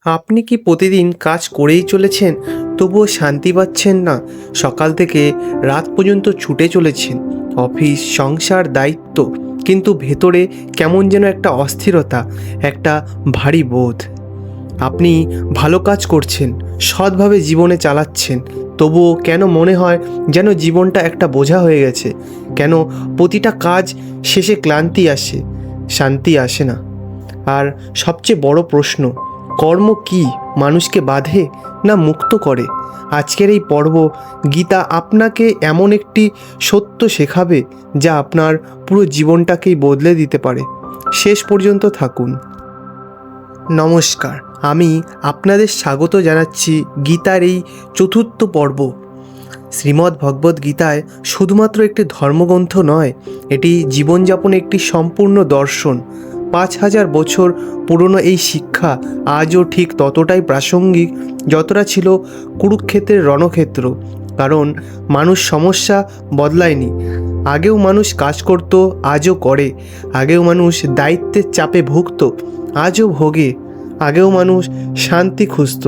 আপনি কি প্রতিদিন কাজ করেই চলেছেন, তবুও শান্তি পাচ্ছেন না? সকাল থেকে রাত পর্যন্ত ছুটে চলেছেন, অফিস, সংসার, দায়িত্ব, কিন্তু ভেতরে কেমন যেন একটা অস্থিরতা, একটা ভারী বোধ। আপনি ভালো কাজ করছেন, সৎভাবে জীবনে চালাচ্ছেন, তবুও কেন মনে হয় যেন জীবনটা একটা বোঝা হয়ে গেছে? কেন প্রতিটা কাজ শেষে ক্লান্তি আসে, শান্তি আসে না? আর সবচেয়ে বড় প্রশ্ন, কর্ম কি মানুষকে বাঁধে না মুক্ত করে? আজকের এই পর্ব গীতা আপনাকে এমন একটি সত্য শেখাবে যা আপনার পুরো জীবনটাকেই বদলে দিতে পারে। শেষ পর্যন্ত থাকুন। নমস্কার, আমি আপনাদের স্বাগত জানাচ্ছি গীতার এই চতুর্থ পর্ব। শ্রীমদ্ ভগবদ্ গীতায় শুধুমাত্র একটি ধর্মগ্রন্থ নয়, এটি জীবনযাপনের একটি সম্পূর্ণ দর্শন। 5000 বছর পুরনো এই শিক্ষা আজও ঠিক ততটাই প্রাসঙ্গিক যতটা ছিল কুরুক্ষেত্রের রণক্ষেত্র। কারণ মানুষ সমস্যা বদলায়নি। আগেও মানুষ কাজ করত, আজও করে। আগেও মানুষ দায়িত্বের চাপে ভুগত, আজও ভোগে। আগেও মানুষ শান্তি খুঁজত,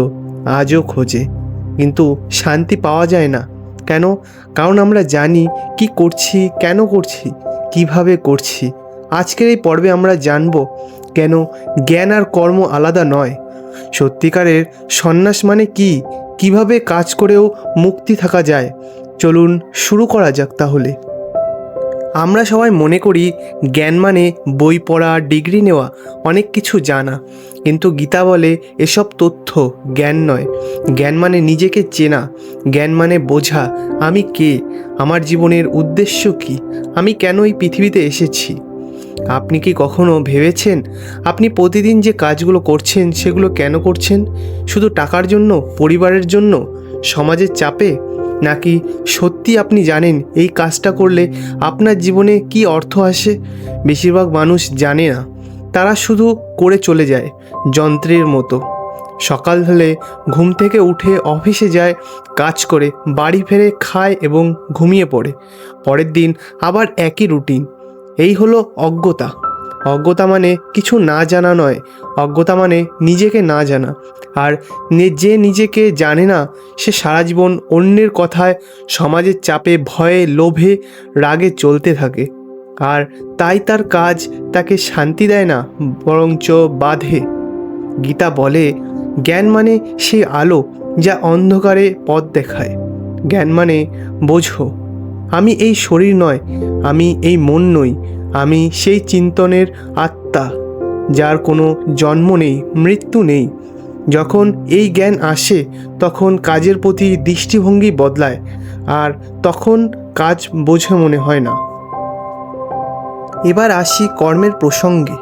আজও খোঁজে। কিন্তু শান্তি পাওয়া যায় না কেন? কারণ আমরা জানি কি করছি, কেন করছি, কিভাবে করছি। আজকের এই পর্বে আমরা জানব কেন জ্ঞান আর কর্ম আলাদা নয়, সত্যিকারের সন্ন্যাস মানে কি, কিভাবে কাজ করেও মুক্তি থাকা যায়। চলুন শুরু করা যাক তাহলে। আমরা সবাই মনে করি জ্ঞান মানে বই পড়া, ডিগ্রি নেওয়া, অনেক কিছু জানা। কিন্তু গীতা বলে এসব তথ্য জ্ঞান নয়। জ্ঞান মানে নিজেকে চেনা। জ্ঞান মানে বোঝা আমি কে, আমার জীবনের উদ্দেশ্য কি, আমি কেন এই পৃথিবীতে এসেছি। আপনি কি কখনো ভেবেছেন আপনি প্রতিদিন যে কাজগুলো করছেন সেগুলো কেন করছেন? শুধু টাকার জন্য, পরিবারের জন্য, সমাজের চাপে? নাকি সত্যি আপনি জানেন এই কাজটা করলে আপনার জীবনে কি অর্থ আসে? বেশিরভাগ মানুষ জানে না, তারা শুধু করে চলে যায় যন্ত্রের মতো। সকাল হলে ঘুম থেকে উঠে অফিসে যায়, কাজ করে বাড়ি ফেরে, খায় এবং ঘুমিয়ে পড়ে। পরের দিন আবার একই রুটিন। এই হলো অজ্ঞতা। অজ্ঞতা মানে কিছু না জানা নয়, অজ্ঞতা মানে নিজেকে না জানা। আর যে নিজেকে জানে না সে সারা জীবন অন্যের কথায়, সমাজের চাপে, ভয়ে, লোভে, রাগে চলতে থাকে। আর তাই তার কাজ তাকে শান্তি দেয় না, বরঞ্চ বাঁধে। গীতা বলে জ্ঞান মানে সেই আলো যা অন্ধকারে পথ দেখায়। জ্ঞান মানে বোঝো, আমি এই শরীর নয়, আমি এই মন নই, আমি সেই চিন্তনের আত্মা যার কোনো জন্ম নেই, মৃত্যু নেই। যখন এই জ্ঞান আসে তখন কাজের প্রতি দৃষ্টিভঙ্গি বদলায়, আর তখন কাজ বোঝা মনে হয় না। এবার আসি কর্মের প্রসঙ্গে।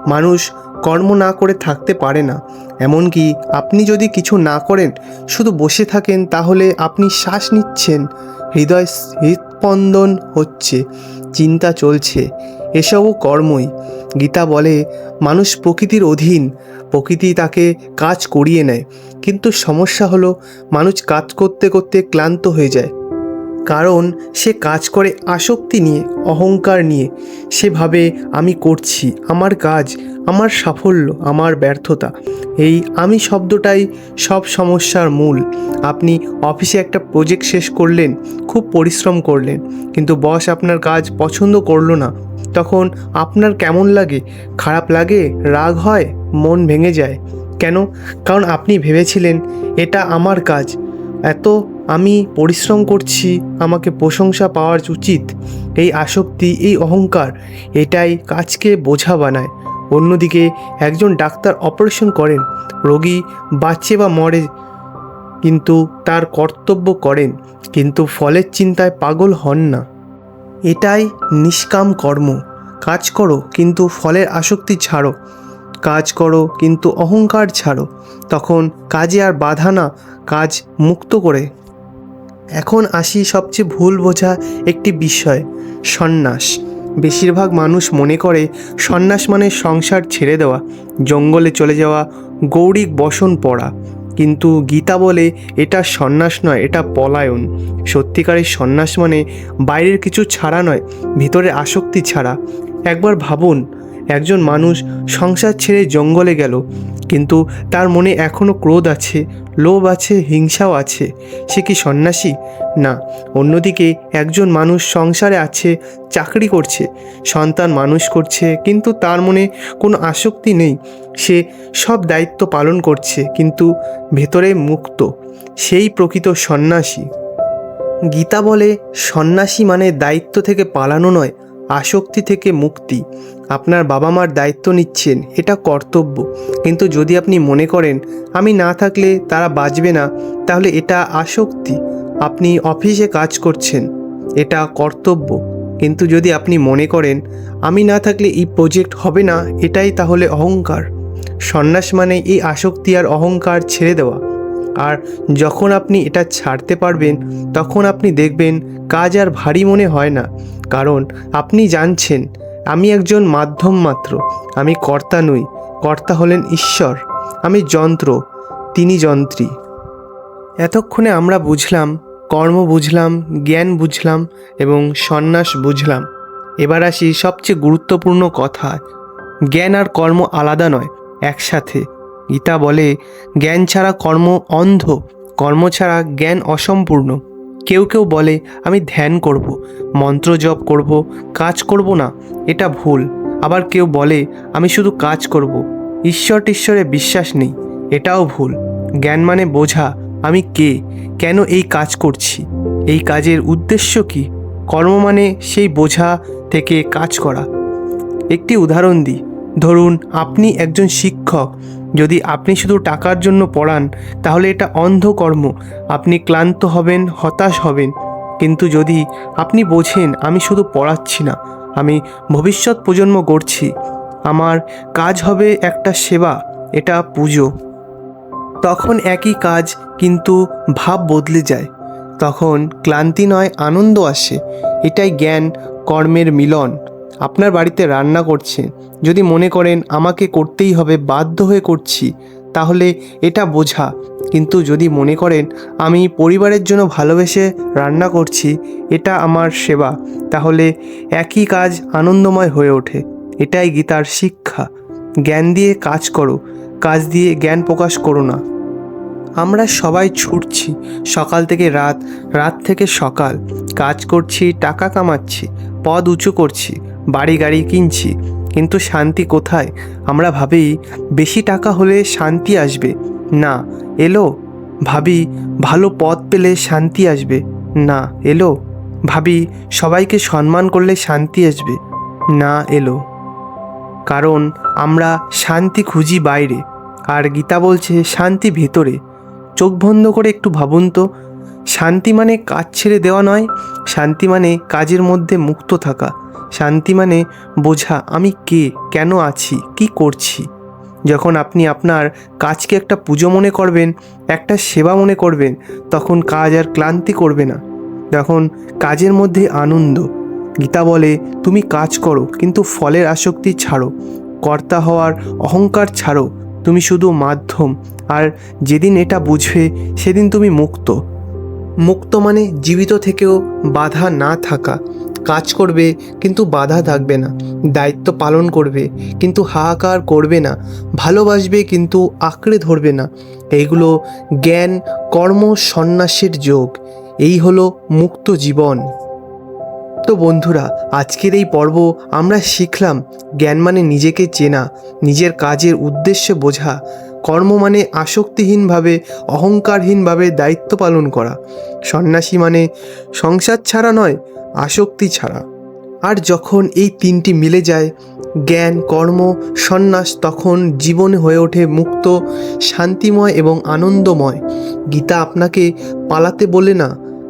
মানুষ কর্ম না করে থাকতে পারে না। এমনকি আপনি যদি কিছু না করেন, শুধু বসে থাকেন, তাহলে আপনি শ্বাস নিচ্ছেন, হৃদস্পন্দন হচ্ছে, চিন্তা চলছে, এসবও কর্মই। গীতা বলে মানুষ প্রকৃতির অধীন, প্রকৃতি তাকে কাজ করিয়ে নেয়। কিন্তু সমস্যা হলো মানুষ কাজ করতে করতে ক্লান্ত হয়ে যায়। কারণ সে কাজ করে আসক্তি নিয়ে, অহংকার নিয়ে। সে ভাবে আমি করছি, আমার কাজ, আমার সাফল্য, আমার ব্যর্থতা। এই আমি শব্দটাই সব সমস্যার মূল। আপনি অফিসে একটা প্রজেক্ট শেষ করলেন, খুব পরিশ্রম করলেন, কিন্তু বস আপনার কাজ পছন্দ করলো না। তখন আপনার কেমন লাগে? খারাপ লাগে, রাগ হয়, মন ভেঙে যায়। কেন? কারণ আপনি ভেবেছিলেন এটা আমার কাজ, এত আমি পরিশ্রম করছি, আমাকে প্রশংসা পাওয়া উচিত। এই আসক্তি, এই অহংকার, এটাই কাজকে বোঝা বানায়। অন্যদিকে একজন ডাক্তার অপারেশন করেন, রোগী বাঁচে বা মরে, কিন্তু তার কর্তব্য করেন, কিন্তু ফলের চিন্তায় পাগল হন না। এটাই নিষ্কাম কর্ম। কাজ করো কিন্তু ফলের আসক্তি ছাড়ো, কাজ করো কিন্তু অহংকার ছাড়ো। তখন কাজে আর বাধা না, কাজ মুক্ত করে। এখন আসি সবচেয়ে ভুল বোঝা একটি বিষয়, সন্ন্যাস। বেশিরভাগ মানুষ মনে করে সন্ন্যাস মানে সংসার ছেড়ে দেওয়া, জঙ্গলে চলে যাওয়া, গৌড়িক বসন পড়া। কিন্তু গীতা বলে এটা সন্ন্যাস নয়, এটা পলায়ন। সত্যিকারের সন্ন্যাস মানে বাইরের কিছু ছাড়া নয়, ভিতরে আসক্তি ছাড়া। একবার ভাবুন, একজন মানুষ সংসার ছেড়ে জঙ্গলে গেল, কিন্তু তার মনে এখনও ক্রোধ আছে, লোভ আছে, হিংসাও আছে। সে কি সন্ন্যাসী? না। অন্যদিকে একজন মানুষ সংসারে আছে, চাকরি করছে, সন্তান মানুষ করছে, কিন্তু তার মনে কোনো আসক্তি নেই। সে সব দায়িত্ব পালন করছে, কিন্তু ভেতরে মুক্ত। সেই প্রকৃত সন্ন্যাসী। গীতা বলে সন্ন্যাসী মানে দায়িত্ব থেকে পালানো নয়, আসক্তি থেকে মুক্তি। আপনার বাবা মার দায়িত্ব নিচ্ছেন, এটা কর্তব্য। কিন্তু যদি আপনি মনে করেন আমি না থাকলে তারা বাঁচবে না, তাহলে এটা আসক্তি। আপনি অফিসে কাজ করছেন, এটা কর্তব্য। কিন্তু যদি আপনি মনে করেন আমি না থাকলে এই প্রজেক্ট হবে না, এটাই তাহলে অহংকার। সন্ন্যাস মানে এই আসক্তি আর অহংকার ছেড়ে দেওয়া। আর যখন আপনি এটা ছাড়তে পারবেন, তখন আপনি দেখবেন কাজ আর ভারী মনে হয় না। কারণ আপনি জানছেন আমি একজন মাধ্যম মাত্র, আমি কর্তা নই। কর্তা হলেন ঈশ্বর, আমি যন্ত্র, তিনি যন্ত্রী। এতক্ষণে আমরা বুঝলাম, কর্ম বুঝলাম, জ্ঞান বুঝলাম এবং সন্ন্যাস বুঝলাম। এবার আসি সবচেয়ে গুরুত্বপূর্ণ কথা। জ্ঞান আর কর্ম আলাদা নয়, একসাথে। গীতা বলে জ্ঞান ছাড়া কর্ম অন্ধ, কর্ম ছাড়া জ্ঞান অসম্পূর্ণ। কেউ কেউ বলে আমি ধ্যান করব, মন্ত্র জপ করব, কাজ করব না, এটা ভুল। আবার কেউ বলে আমি শুধু কাজ করব, ঈশ্বরে বিশ্বাস নেই, এটাও ভুল। জ্ঞান মানে বোঝা আমি কে, কেন এই কাজ করছি, এই কাজের উদ্দেশ্য কি। কর্ম মানে সেই বোঝা থেকে কাজ করা। একটি উদাহরণ দিই। ধরুন আপনি একজন শিক্ষক। যদি আপনি শুধু টাকার জন্য পড়ান, তাহলে এটা অন্ধ কর্ম। আপনি ক্লান্ত হবেন, হতাশ হবেন। কিন্তু যদি আপনি বোঝেন আমি শুধু পড়াচ্ছি না, আমি ভবিষ্যৎ প্রজন্ম গড়ছি, আমার কাজ হবে একটা সেবা, এটা পুজো। তখন একই কাজ, কিন্তু ভাব বদলে যায়। তখন ক্লান্তি নয়, আনন্দ আসে। এটাই জ্ঞান কর্মের মিলন। আপনার বাড়িতে রান্না করছেন, যদি মনে করেন আমাকে করতেই হবে, বাধ্য হয়ে করছি, তাহলে এটা বোঝা। কিন্তু যদি মনে করেন আমি পরিবারের জন্য ভালোবেসে রান্না করছি, এটা আমার সেবা, তাহলে একই কাজ আনন্দময় হয়ে ওঠে। এটাই গীতার শিক্ষা। জ্ঞান দিয়ে কাজ করো, কাজ দিয়ে জ্ঞান প্রকাশ করো না। আমরা সবাই ছুটছি, সকাল থেকে রাত, রাত থেকে সকাল। কাজ করছি, টাকা কামাচ্ছি, পদ উঁচু করছি, বাড়ি গাড়ি কিনছি, কিন্তু শান্তি কোথায়? আমরা ভাবি বেশি টাকা হলে শান্তি আসবে, না এলো। ভাবি ভালো পদ পেলে শান্তি আসবে, না এলো। ভাবি সবাইকে সম্মান করলে শান্তি আসবে, না এলো। কারণ আমরা শান্তি খুঁজি বাইরে, আর গীতা বলছে শান্তি ভেতরে। চোখ বন্ধ করে একটু ভাবুন তো, শান্তি মানে কাজ ছেড়ে দেওয়া নয়, শান্তি মানে কাজের মধ্যে মুক্ত থাকা। শান্তি মানে বোঝা আমি কে, কেন আছি, কি করছি। যখন আপনি আপনার কাজকে একটা পুজো মনে করবেন, একটা সেবা মনে করবেন, তখন কাজ আর ক্লান্তি করবে না, তখন কাজের মধ্যে আনন্দ। গীতা বলে তুমি কাজ করো, কিন্তু ফলের আসক্তি ছাড়ো, কর্তা হওয়ার অহংকার ছাড়ো। তুমি শুধু মাধ্যম। আর যেদিন এটা বুঝবে, সেদিন তুমি মুক্ত। মুক্ত মানে জীবিত থেকেও বাধা না থাকা। কাজ করবে কিন্তু বাধা থাকবে না, দায়িত্ব পালন করবে কিন্তু হাহাকার করবে না, ভালোবাসবে কিন্তু আঁকড়ে ধরবে না। এইগুলো জ্ঞান কর্ম সন্ন্যাসের যোগ। এই হলো মুক্ত জীবন। তো বন্ধুরা, আজকের এই পর্ব আমরা শিখলাম জ্ঞান মানে নিজেকে চেনা, নিজের কাজের উদ্দেশ্য বোঝা। কর্ম মানে আসক্তিহীনভাবে, অহংকারহীনভাবে দায়িত্ব পালন করা। সন্ন্যাসী মানে সংসার ছাড়া নয়, আসক্তি ছাড়া। আর যখন এই তিনটি মিলে যায়, জ্ঞান কর্ম সন্ন্যাস, তখন জীবন হয়ে ওঠে মুক্ত, শান্তিময় এবং আনন্দময়। গীতা আপনাকে পালাতে বলে না,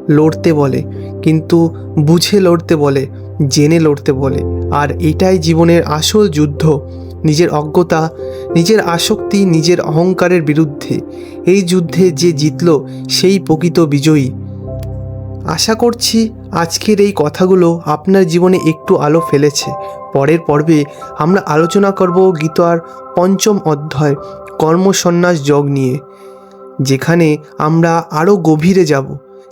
লড়তে বলে, কিন্তু বুঝে লড়তে বলে, জেনে লড়তে বলে। আর এটাই জীবনের আসল যুদ্ধ, নিজের অজ্ঞতা, নিজের আসক্তি, নিজের অহংকারের বিরুদ্ধে। এই যুদ্ধে যে জিতল সেই প্রকৃত বিজয়ী। আশা করছি আজকের এই কথাগুলো আপনার জীবনে একটু আলো ফেলেছে। পরের পর্বে আমরা আলোচনা করব গীতার ৫ম অধ্যায় কর্মসন্ন্যাস যোগ নিয়ে, যেখানে আমরা আরও গভীরে যাব।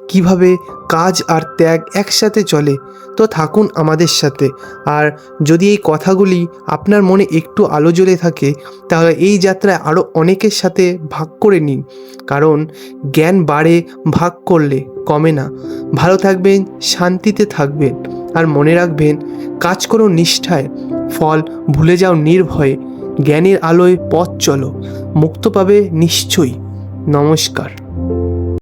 কিভাবে কাজ আর ত্যাগ একসাথে চলে। তো থাকুন আমাদের সাথে। আর যদি এই কথাগুলি আপনার মনে একটু আলো জ্বলে থাকে, তাহলে এই যাত্রায় আরও অনেকের সাথে ভাগ করে নিন, কারণ জ্ঞান বাড়ে ভাগ করলে, কমে না। ভালো থাকবেন, শান্তিতে থাকবেন, আর মনে রাখবেন, কাজ করো নিষ্ঠায়, ফল ভুলে যাও নির্ভয়ে। জ্ঞানের আলোয় পথ চলো, মুক্ত পাবে নিশ্চয়ই। নমস্কার।